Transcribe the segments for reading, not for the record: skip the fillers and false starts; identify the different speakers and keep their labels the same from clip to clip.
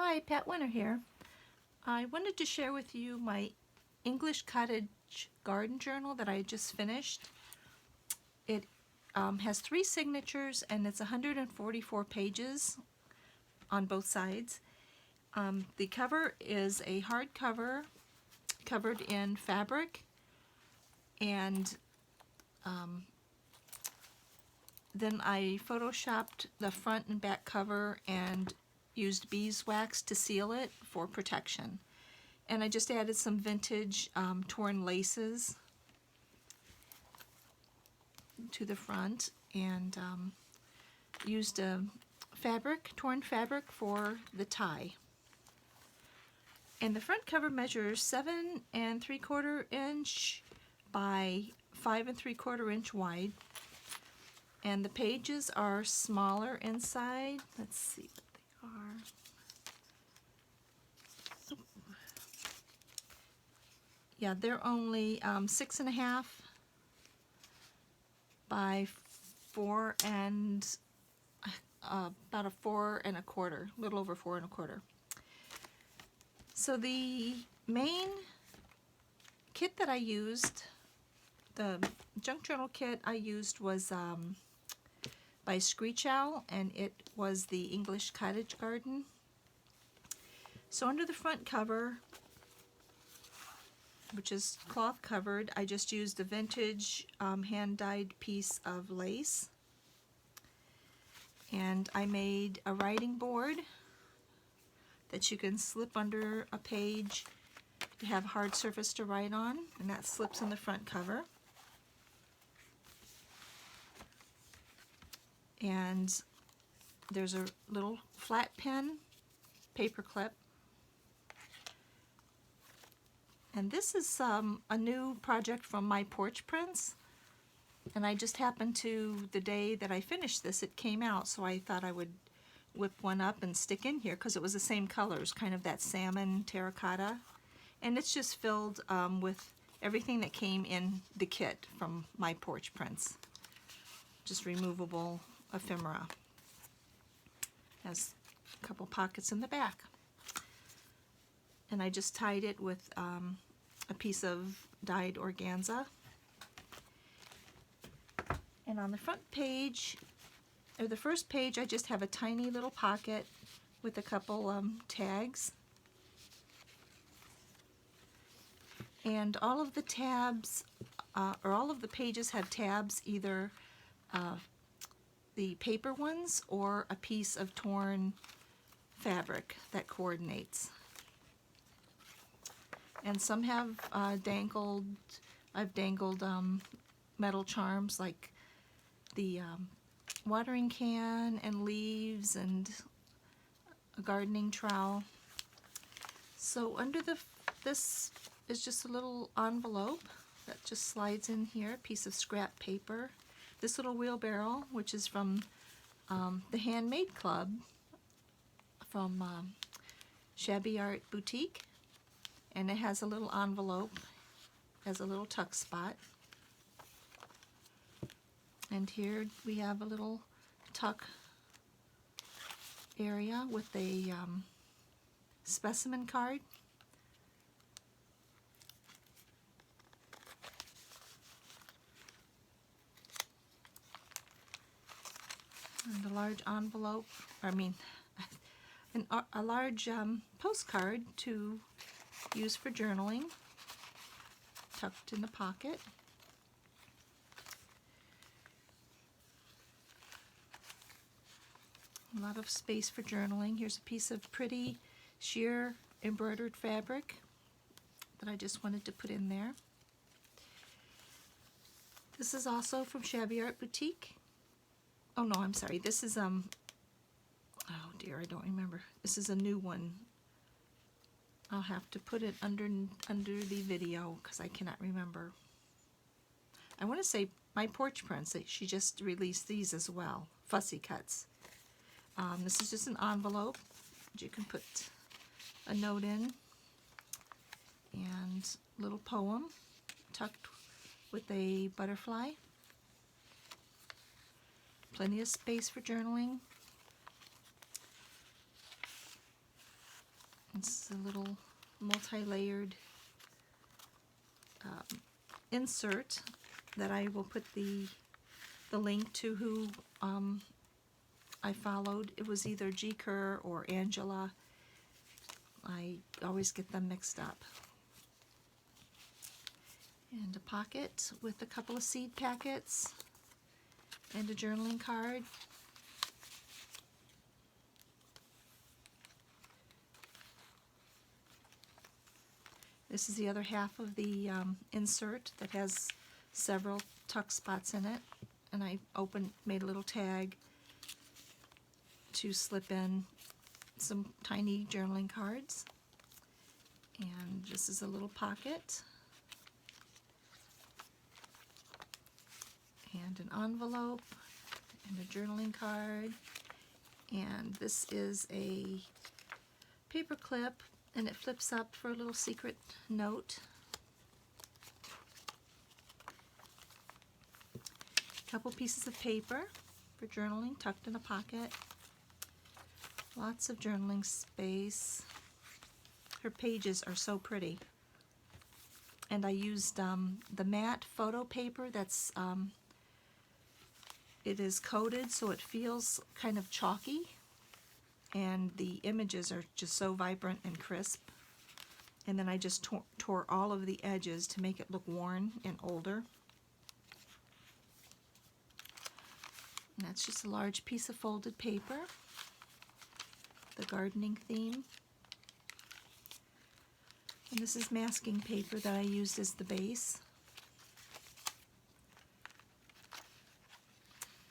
Speaker 1: Hi, Pat Winter here. I wanted to share with you my English Cottage garden journal that I just finished. It has 3 signatures and it's 144 pages on both sides. The cover is a hardcover covered in fabric, and then I photoshopped the front and back cover and used beeswax to seal it for protection. And I just added some vintage torn laces to the front, and used a torn fabric for the tie. And the front cover measures 7 3/4 inch by 5 3/4 inch wide. And the pages are smaller inside. Let's see what they are. Yeah, they're only 6.5 by 4 and about a 4 1/4, a little over 4 1/4. So the main kit that I used, the junk journal kit I used, was by Screech Owl, and it was the English Cottage Garden. So under the front cover, which is cloth covered, I just used a vintage hand-dyed piece of lace, and I made a writing board that you can slip under a page to have hard surface to write on, and that slips in the front cover. And there's a little flat pen paper clip. And this is a new project from My Porch Prints, and I just happened to, the day that I finished this, it came out, so I thought I would whip one up and stick in here because it was the same colors, kind of that salmon terracotta. And it's just filled with everything that came in the kit from My Porch Prints. Just removable ephemera. Has a couple pockets in the back. And I just tied it with a piece of dyed organza. And on the front page, or the first page, I just have a tiny little pocket with a couple tags. And all of the tabs, or all of the pages have tabs, either the paper ones or a piece of torn fabric that coordinates. And some have I've dangled metal charms like the watering can and leaves and a gardening trowel. So under this is just a little envelope that just slides in here, a piece of scrap paper. This little wheelbarrow, which is from the Handmade Club from Shabby Art Boutique, and it has a little envelope, has a little tuck spot. And here we have a little tuck area with a specimen card. And a large envelope, a large postcard to use for journaling, tucked in the pocket. A lot of space for journaling. Here's a piece of pretty sheer embroidered fabric that I just wanted to put in there. This is also from Shabby Art Boutique. Oh no, I'm sorry. This is oh dear, I don't remember. This is a new one. I'll have to put it under the video because I cannot remember. I want to say My Porch Prints. She just released these as well, Fussy Cuts. This is just an envelope that you can put a note in, and a little poem tucked with a butterfly. Plenty of space for journaling. It's a little multi-layered insert that I will put the link to who I followed. It was either G. Kerr or Angela. I always get them mixed up. And a pocket with a couple of seed packets and a journaling card. This is the other half of the insert that has several tuck spots in it, and I made a little tag to slip in some tiny journaling cards. And this is a little pocket and an envelope and a journaling card, and this is a paper clip, and it flips up for a little secret note. A couple pieces of paper for journaling tucked in a pocket. Lots of journaling space. Her pages are so pretty. And I used the matte photo paper that's it is coated so it feels kind of chalky, and the images are just so vibrant and crisp. And then I just tore all of the edges to make it look worn and older. And that's just a large piece of folded paper, the gardening theme. And this is masking paper that I used as the base.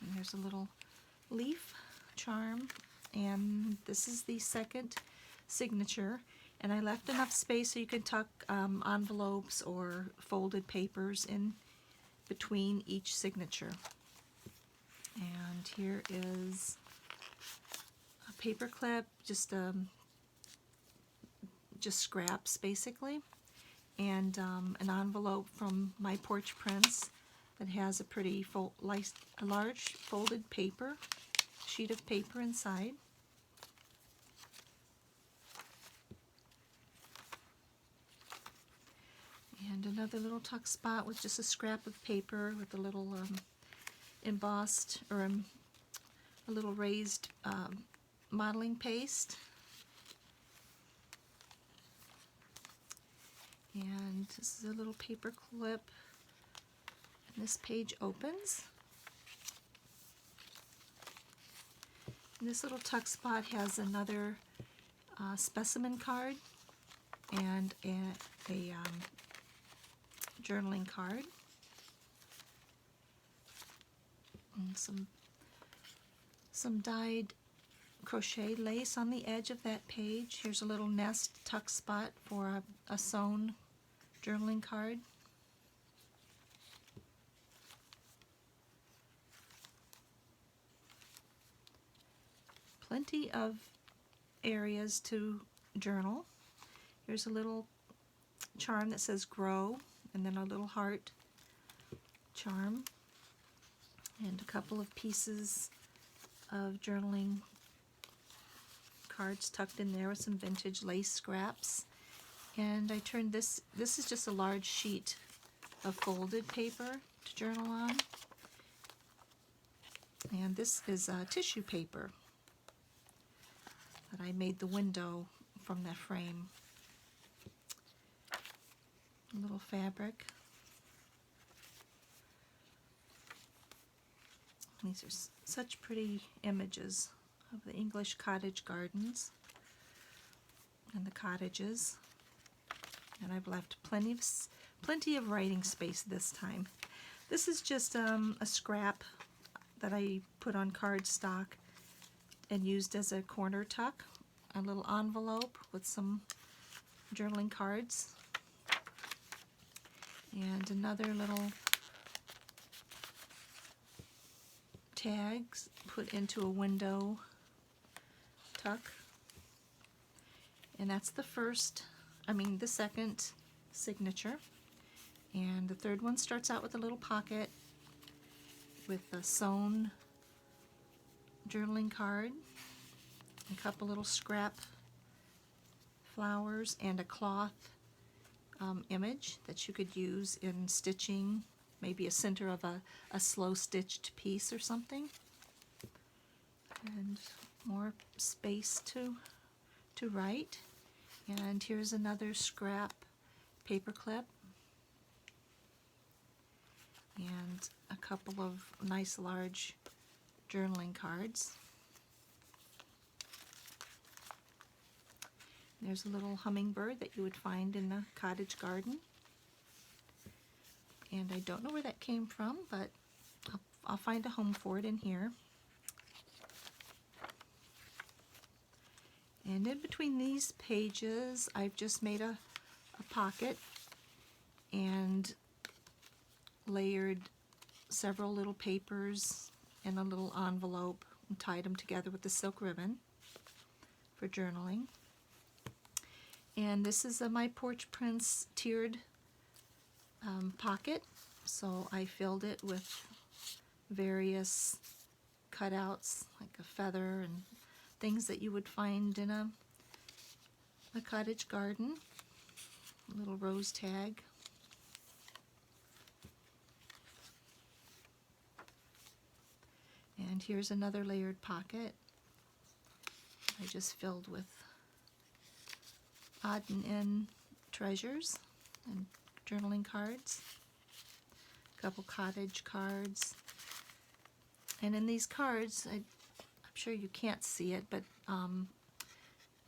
Speaker 1: And there's a little leaf charm, and this is the second signature. And I left enough space so you can tuck envelopes or folded papers in between each signature. And here is a paper clip, just scraps basically, and an envelope from My Porch Prints that has a pretty a large folded sheet of paper inside. And another little tuck spot with just a scrap of paper with a little embossed or a little raised modeling paste. And this is a little paper clip, and this page opens. And this little tuck spot has another specimen card and a journaling card, and some dyed crochet lace on the edge of that page. Here's a little nest tuck spot for a sewn journaling card. Plenty of areas to journal. Here's a little charm that says grow, and then a little heart charm, and a couple of pieces of journaling cards tucked in there with some vintage lace scraps. And I turned this is just a large sheet of folded paper to journal on. And this is tissue paper that I made the window from that frame. A little fabric. These are such pretty images of the English cottage gardens and the cottages. And I've left plenty of writing space this time. This is just a scrap that I put on cardstock and used as a corner tuck. A little envelope with some journaling cards. And another little tags put into a window tuck. And that's the second signature. And the third one starts out with a little pocket with a sewn journaling card, a couple little scrap flowers and a cloth image that you could use in stitching, maybe a center of a slow stitched piece or something. And more space to write. And here's another scrap paper clip and a couple of nice large journaling cards. There's a little hummingbird that you would find in the cottage garden. And I don't know where that came from, but I'll find a home for it in here. And in between these pages, I've just made a pocket and layered several little papers in a little envelope and tied them together with the silk ribbon for journaling. And this is my Porch Prince tiered pocket, so I filled it with various cutouts like a feather and things that you would find in a cottage garden. A little rose tag. And here's another layered pocket I just filled with odd and end treasures and journaling cards. A couple cottage cards. And in these cards, I'm sure you can't see it, but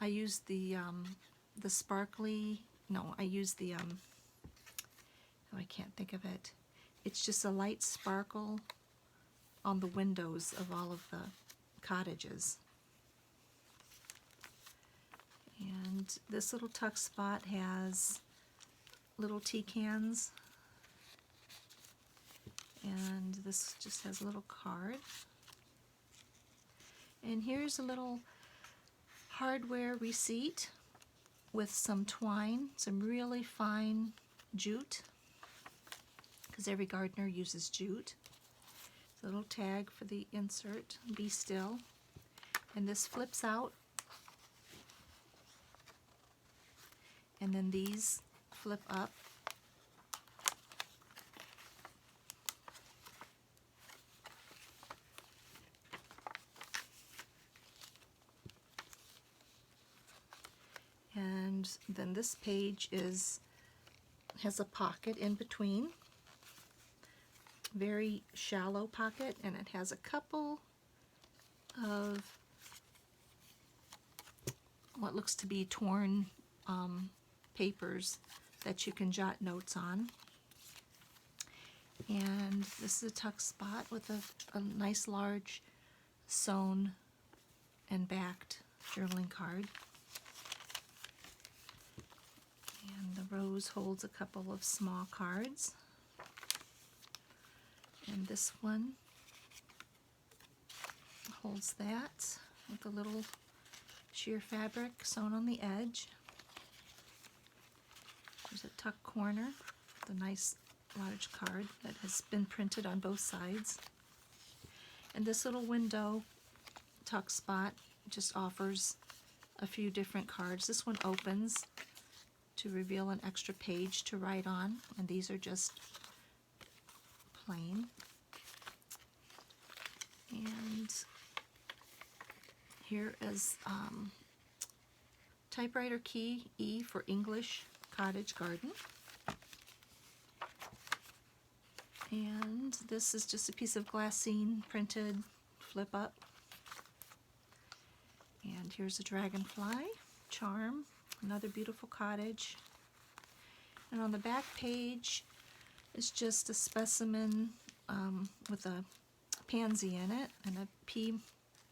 Speaker 1: I used the sparkly, no, I used the, oh, I can't think of it. It's just a light sparkle on the windows of all of the cottages. And this little tuck spot has little tea cans. And this just has a little card. And here's a little hardware receipt with some twine, some really fine jute, because every gardener uses jute. A little tag for the insert, be still. And this flips out. And then these flip up. And then this page has a pocket in between, very shallow pocket, and it has a couple of what looks to be torn papers that you can jot notes on. And this is a tuck spot with a nice large sewn and backed journaling card. And the rose holds a couple of small cards. And this one holds that with a little sheer fabric sewn on the edge. There's a tuck corner with a nice large card that has been printed on both sides. And this little window tuck spot just offers a few different cards. This one opens to reveal an extra page to write on, and these are just plain. And here is typewriter key E for English Cottage Garden. And this is just a piece of glassine printed flip up. And here's a dragonfly charm, another beautiful cottage. And on the back page is just a specimen with a pansy in it and a P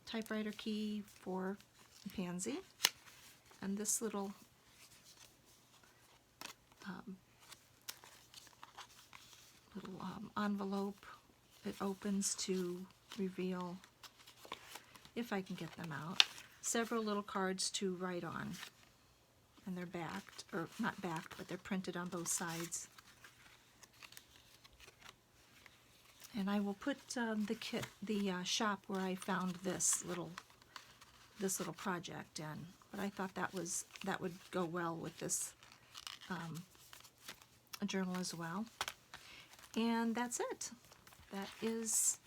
Speaker 1: typewriter key for pansy. And this little envelope, it opens to reveal, if I can get them out, several little cards to write on. And they're backed, or not backed, but they're printed on both sides. And I will put the shop where I found this little project in. but I thought that would go well with this journal as well. And that's it. That is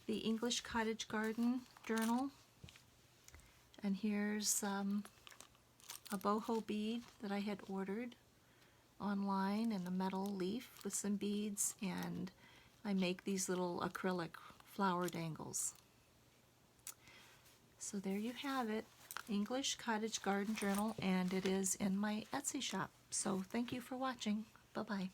Speaker 1: the English Cottage Garden journal. And here's a boho bead that I had ordered online, and a metal leaf with some beads, and I make these little acrylic flower dangles. So there you have it, English Cottage Garden Journal, and it is in my Etsy shop. So thank you for watching. Bye-bye.